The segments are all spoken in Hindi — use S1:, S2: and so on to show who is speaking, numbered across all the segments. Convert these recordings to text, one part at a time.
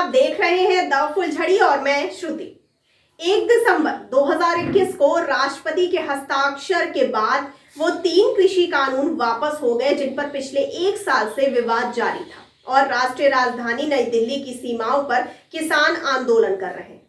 S1: आप देख रहे हैं द फुलझड़ी और मैं श्रुति। 1 दिसंबर 2021 को राष्ट्रपति के हस्ताक्षर के बाद वो 3 कृषि कानून वापस हो गए जिन पर पिछले 1 साल से विवाद जारी था और राष्ट्रीय राजधानी नई दिल्ली की सीमाओं पर किसान आंदोलन कर रहे हैं।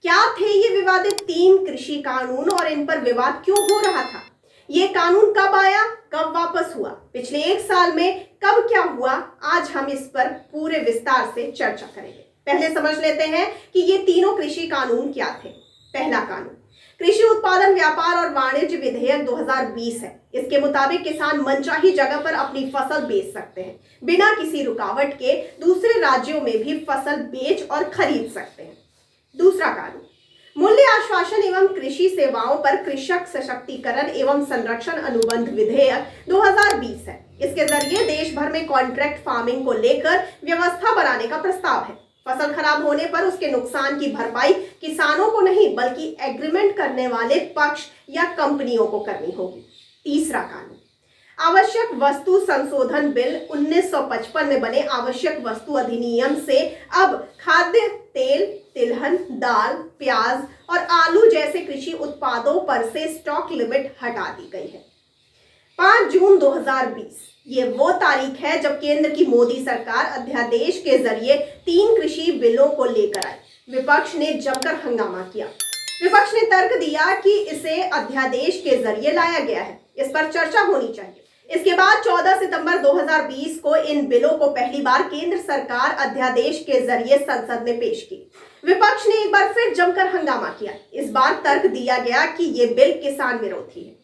S1: क्या थे ये विवादित 3 कृषि कानून और इन पर विवाद क्यों हो रहा था? ये कानून कब आया, कब वापस हुआ, पिछले 1 साल में कब क्या हुआ, आज हम इस पर पूरे विस्तार से चर्चा करेंगे। पहले समझ लेते हैं कि ये तीनों कृषि कानून क्या थे। पहला कानून कृषि उत्पादन व्यापार और वाणिज्य विधेयक 2020 है। इसके मुताबिक किसान मनचाही जगह पर अपनी फसल बेच सकते हैं, बिना किसी रुकावट के दूसरे राज्यों में भी फसल बेच और खरीद सकते हैं। दूसरा कानून मूल्य आश्वासन एवं कृषि सेवाओं पर कृषक सशक्तिकरण एवं संरक्षण अनुबंध विधेयक 2020 है। इसके जरिए देश भर में कॉन्ट्रैक्ट फार्मिंग को लेकर व्यवस्था बनाने का प्रस्ताव है। फसल खराब होने पर उसके नुकसान की भरपाई किसानों को नहीं बल्कि एग्रीमेंट करने वाले पक्ष या कंपनियों को करनी होगी। तीसरा कानून आवश्यक वस्तु संशोधन बिल 1955 में बने आवश्यक वस्तु अधिनियम से अब खाद्य तेल, तिलहन, दाल, प्याज और आलू जैसे कृषि उत्पादों पर से स्टॉक लिमिट हटा दी गई है। 5 जून 2020 ये वो तारीख है जब केंद्र की मोदी सरकार अध्यादेश के जरिए 3 कृषि बिलों को लेकर आई। विपक्ष ने जमकर हंगामा किया। विपक्ष ने तर्क दिया कि इसे अध्यादेश के जरिए लाया गया है, इस पर चर्चा होनी चाहिए। इसके बाद 14 सितंबर 2020 को इन बिलों को पहली बार केंद्र सरकार अध्यादेश के जरिए संसद में पेश की। विपक्ष ने एक बार फिर जमकर हंगामा किया। इस बार तर्क दिया गया कि ये बिल किसान विरोधी है।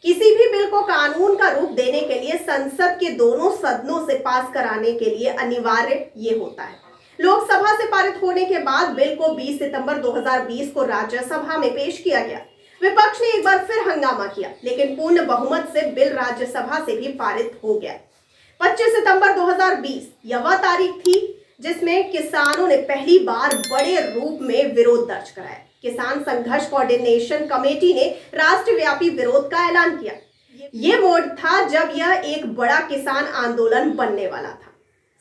S1: किसी भी बिल को कानून का रूप देने के लिए संसद के दोनों सदनों से पास कराने के लिए अनिवार्य ये होता है। लोकसभा से पारित होने के बाद बिल को 20 सितंबर 2020 को राज्यसभा में पेश किया गया। विपक्ष ने एक बार फिर हंगामा किया, लेकिन पूर्ण बहुमत से बिल राज्यसभा से भी पारित हो गया। 25 सितंबर 2020 यह वह तारीख थी जिसमें किसानों ने पहली बार बड़े रूप में विरोध दर्ज कराया। किसान संघर्ष कोऑर्डिनेशन कमेटी ने राष्ट्रव्यापी विरोध का ऐलान किया। यह मोड़ था जब यह एक बड़ा किसान आंदोलन बनने वाला था।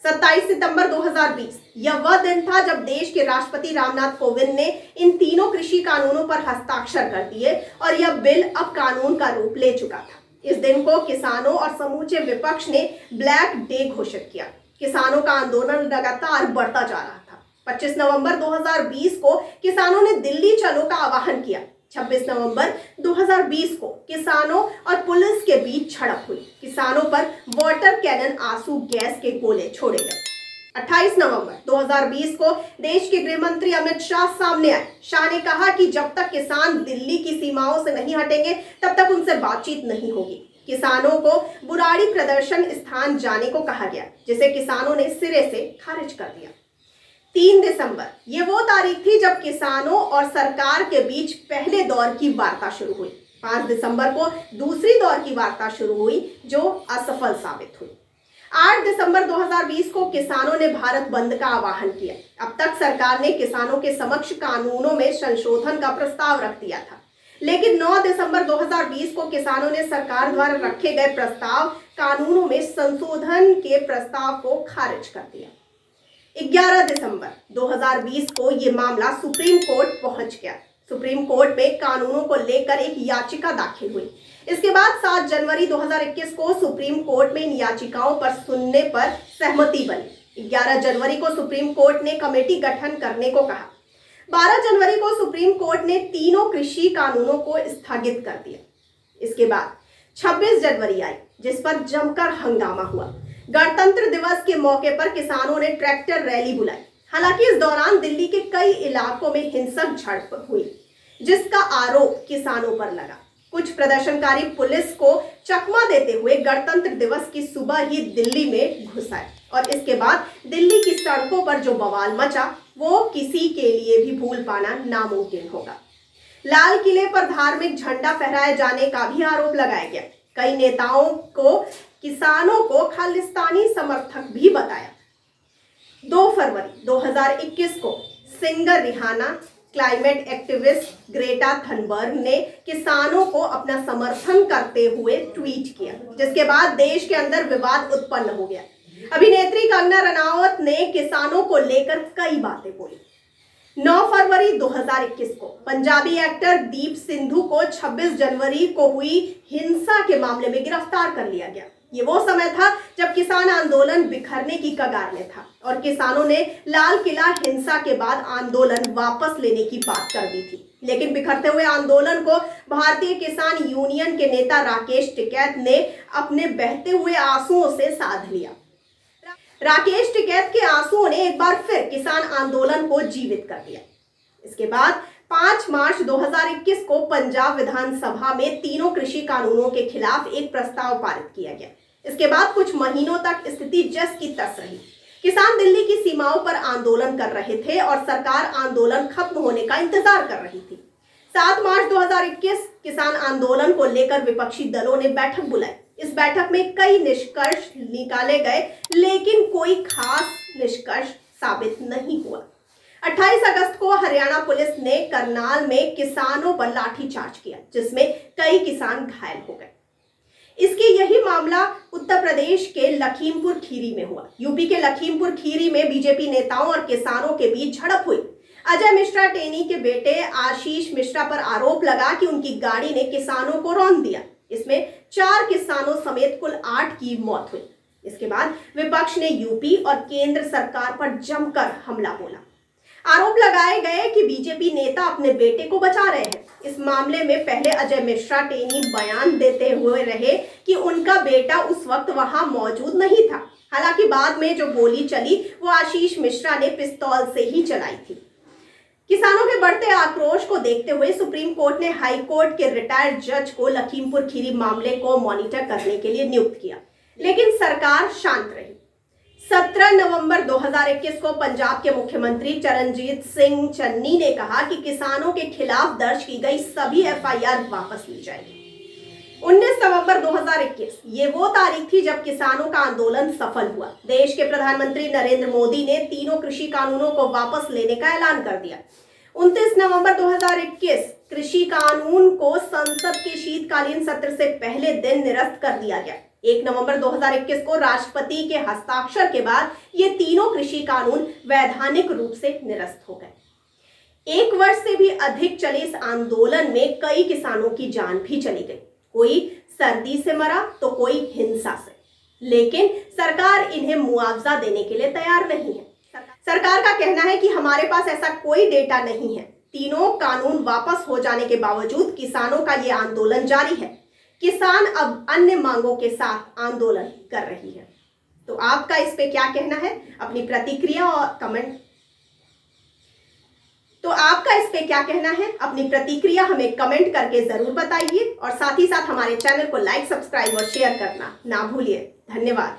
S1: 27 सितंबर 2020 यह वह दिन था जब देश के राष्ट्रपति रामनाथ कोविंद ने इन तीनों कृषि कानूनों पर हस्ताक्षर कर दिए और यह बिल अब कानून का रूप ले चुका था। इस दिन को किसानों और समूचे विपक्ष ने ब्लैक डे घोषित किया। किसानों का आंदोलन लगातार बढ़ता जा रहा था। 25 नवंबर 2020 को किसानों ने दिल्ली चलो का आह्वान किया। 26 नवंबर 2020 को किसानों और पुलिस के बीच झड़प हुई। किसानों पर वाटर कैनन आंसू गैस के गोले छोड़े गए। 28 नवंबर 2020 को देश के गृह मंत्री अमित शाह सामने आए। शाह ने कहा कि जब तक किसान दिल्ली की सीमाओं से नहीं हटेंगे तब तक उनसे बातचीत नहीं होगी। किसानों को बुराड़ी प्रदर्शन स्थान जाने को कहा गया, जिसे किसानों ने सिरे से खारिज कर दिया। 3 दिसंबर ये वो तारीख थी जब किसानों और सरकार के बीच पहले दौर की वार्ता शुरू हुई। 5 दिसंबर को दूसरी दौर की वार्ता शुरू हुई जो असफल साबित हुई। 8 दिसंबर 2020 को किसानों ने भारत बंद का आह्वान किया। अब तक सरकार ने किसानों के समक्ष कानूनों में संशोधन का प्रस्ताव रख दिया था, लेकिन 9 दिसंबर 2020 को किसानों ने सरकार द्वारा रखे गए प्रस्ताव कानूनों में संशोधन के प्रस्ताव को खारिज कर दिया। 11 दिसंबर 2020 को ये मामला सुप्रीम कोर्ट पहुंच गया। सुप्रीम कोर्ट में कानूनों को लेकर एक याचिका दाखिल हुई। इसके बाद 7 जनवरी 2021 को सुप्रीम कोर्ट में इन याचिकाओं पर सुनने पर सहमति बनी। 11 जनवरी को सुप्रीम कोर्ट ने कमेटी गठन करने को कहा। 12 जनवरी को सुप्रीम कोर्ट ने तीनों कृषि कानूनों को स्थगित कर दिया। इसके बाद 26 जनवरी आई, जिस पर जमकर हंगामा हुआ। गणतंत्र दिवस के मौके पर किसानों ने ट्रैक्टर रैली बुलाई। हालांकि इस दौरान दिल्ली के कई इलाकों में हिंसक झड़प हुई, जिसका आरोप किसानों पर लगा। कुछ प्रदर्शनकारी पुलिस को चकमा देते हुए गणतंत्र दिवस की सुबह ही दिल्ली में घुस आए और इसके बाद दिल्ली की सड़कों पर जो बवाल मचा वो किसी के लिए भी भूल पाना नामुमकिन होगा। लाल किले पर धार्मिक झंडा फहराए जाने का भी आरोप लगाया गया। कई नेताओं को किसानों को खालिस्तानी समर्थक भी बताया। 2 फरवरी 2021 को singer Rihanna, climate activist Greta Thunberg ने किसानों को अपना समर्थन करते हुए ट्वीट किया, जिसके बाद देश के अंदर विवाद उत्पन्न हो गया। अभिनेत्री कंगना रनावत ने किसानों को लेकर कई बातें बोली। 9 फरवरी 2021 को पंजाबी एक्टर दीप सिंधु को 26 जनवरी को हुई हिंसा के मामले में गिरफ्तार कर लिया गया। ये वो समय था जब किसान आंदोलन बिखरने की कगार में था और किसानों ने लाल किला हिंसा के बाद आंदोलन वापस लेने की बात कर दी थी। लेकिन बिखरते हुए आंदोलन को भारतीय किसान यूनियन के नेता राकेश टिकैत ने अपने बहते हुए आंसुओं से साध लिया। राकेश टिकैत के आंसुओं ने एक बार फिर किसान आंदोलन को जीवित कर दिया। इसके बाद 5 मार्च 2021 को पंजाब विधानसभा में तीनों कृषि कानूनों के खिलाफ एक प्रस्ताव पारित किया गया। इसके बाद कुछ महीनों तक स्थिति जस की तस रही। किसान दिल्ली की सीमाओं पर आंदोलन कर रहे थे और सरकार आंदोलन खत्म होने का इंतजार कर रही थी। 7 मार्च 2021 किसान आंदोलन को लेकर विपक्षी दलों ने बैठक बुलाई। इस बैठक में कई निष्कर्ष निकाले गए, लेकिन कोई खास निष्कर्ष साबित नहीं हुआ। 28 अगस्त को हरियाणा पुलिस ने करनाल में किसानों पर लाठीचार्ज किया, जिसमें कई किसान घायल हो गए। इसके यही मामला उत्तर प्रदेश के लखीमपुर खीरी में हुआ। यूपी के लखीमपुर खीरी में बीजेपी नेताओं और किसानों के बीच झड़प हुई। अजय मिश्रा टेनी के बेटे आशीष मिश्रा पर आरोप लगा कि उनकी गाड़ी ने किसानों को रौंद दिया। इसमें 4 किसानों समेत कुल 8 की मौत हुई। इसके बाद विपक्ष ने यूपी और केंद्र सरकार पर जमकर हमला बोला। आरोप लगाए गए कि बीजेपी नेता अपने बेटे को बचा रहे हैं। इस मामले में पहले अजय मिश्रा टेनी बयान देते हुए रहे कि उनका बेटा उस वक्त वहां मौजूद नहीं था। हालांकि बाद में जो गोली चली वो आशीष मिश्रा ने पिस्तौल से ही चलाई थी। किसानों के बढ़ते आक्रोश को देखते हुए सुप्रीम कोर्ट ने हाई कोर्ट के रिटायर्ड जज को लखीमपुर खीरी मामले को मॉनिटर करने के लिए नियुक्त किया, लेकिन सरकार शांत रही। 17 नवंबर 2021 को पंजाब के मुख्यमंत्री चरणजीत सिंह चन्नी ने कहा कि किसानों के खिलाफ दर्ज की गई सभी एफआईआर वापस ली जाएगी। 19 नवंबर 2021 ये वो तारीख थी जब किसानों का आंदोलन सफल हुआ। देश के प्रधानमंत्री नरेंद्र मोदी ने तीनों कृषि कानूनों को वापस लेने का ऐलान कर दिया। 29 नवंबर 2021 कृषि कानून को संसद के शीतकालीन सत्र से पहले दिन निरस्त कर दिया गया। 1 नवंबर 2021 को राष्ट्रपति के हस्ताक्षर के बाद ये तीनों कृषि कानून वैधानिक रूप से निरस्त हो गए। 1 वर्ष से भी अधिक चले इस आंदोलन में कई किसानों की जान भी चली गई। कोई सर्दी से मरा तो कोई हिंसा से, लेकिन सरकार इन्हें मुआवजा देने के लिए तैयार नहीं है। सरकार का कहना है कि हमारे पास ऐसा कोई डेटा नहीं है। तीनों कानून वापस हो जाने के बावजूद किसानों का ये आंदोलन जारी है। किसान अब अन्य मांगों के साथ आंदोलन कर रही है। तो आपका इस पे क्या कहना है? अपनी प्रतिक्रिया और कमेंट अपनी प्रतिक्रिया हमें कमेंट करके जरूर बताइए और साथ ही साथ हमारे चैनल को लाइक, सब्सक्राइब और शेयर करना ना भूलिए। धन्यवाद।